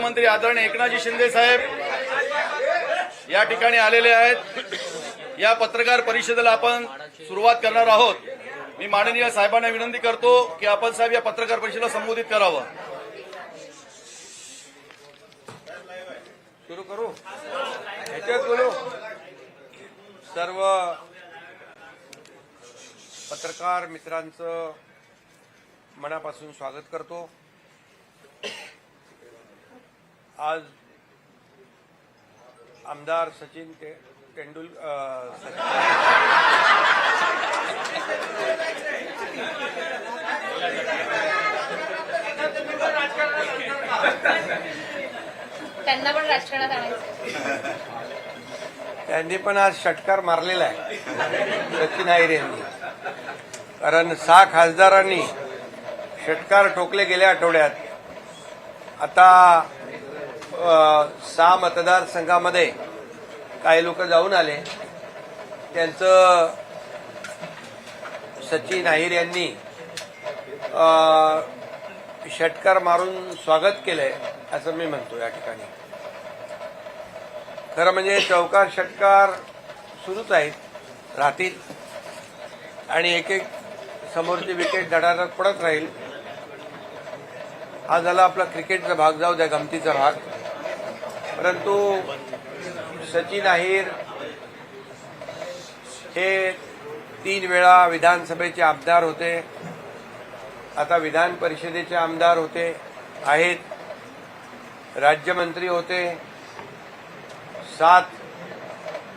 मंत्री आदरणीय एकनाथजी शिंदे साहेब या ठिकाणी आलेले आहेत। या पत्रकार परिषदेला आपण सुरुवात करणार आहोत। मी माननीय साहेबांना विनंती करतो की आपण साहेब या पत्रकार परिषदेला संबोधित करावं। सुरू करू ह्याच्यात बोलू। सर्व पत्रकार मित्रांचं मनापासून स्वागत करतो। आज आमदार सचिन त्यांना पण राजकारणात आणायचं। त्यांनी पण आज षटकार मारलेला आहे सचिन अहिर यांनी, कारण 6 खासदारांनी षटकार ठोकले गेल्या आठवड्यात। आता 6 मतदारसंघामध्ये काही लोक जाऊन आले, त्यांचं सचिन अहिर यांनी षटकार मारून स्वागत केलंय असं मी म्हणतो। या ठिकाणी खरं म्हणजे चौकार षटकार सुरूच आहेत, राहतील आणि एक एक समोरची विकेट धडाधड पडत राहील। हा झाला आपला क्रिकेटचा भाग, जाऊ द्या गमतीचा भाग। परंतु सचिन अहिर हे 3 वेळा विधानसभेचे आमदार होते, आता विधान परिषदेचे आमदार आहेत, राज्यमंत्री होते, 7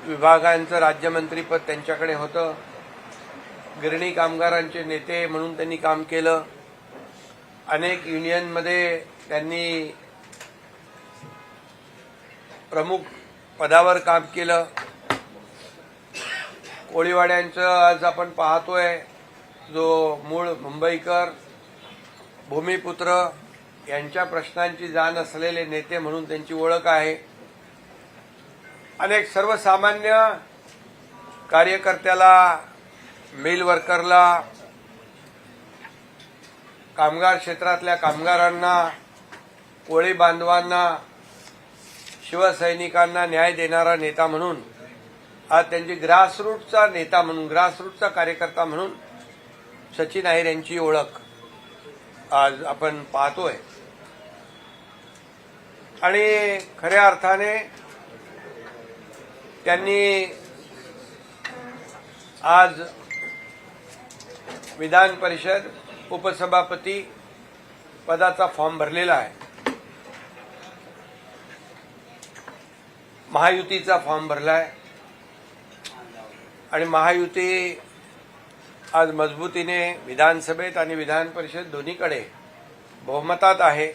विभागांचं राज्यमंत्रीपद त्यांच्याकडे होतं। गिरणी कामगारांचे नेते म्हणून त्यांनी काम केलं। अनेक युनियनमध्ये त्यांनी प्रमुख पदावर काम केलं। कोळीवाड्यांचं आज आपण पाहतोय, जो मूळ मुंबईकर भूमिपुत्र यांच्या प्रश्नांची जाण असलेले नेते म्हणून त्यांची ओळख आहे। अनेक सर्वसामान्य कार्यकर्त्याला, मिल वर्करला, कामगार क्षेत्रातल्या कामगारांना, कोळी बांधवांना, शिवसैनिकांना न्याय देणारा नेता म्हणून, आज त्यांची ग्रासरूटचा नेता म्हणून, ग्रासरूटचा कार्यकर्ता म्हणून सचिन अहिर यांची ओळख आज आपण पाहतोय। आणि खऱ्या अर्थाने त्यांनी आज विधान परिषद उपसभापती पदाचा फॉर्म भरलेला आहे, महायुतीचा फॉर्म भरलाय आणि महायुती आज मजबूतीने विधानसभेत आणि विधान परिषद दोन्हीकडे बहुमतात आहे।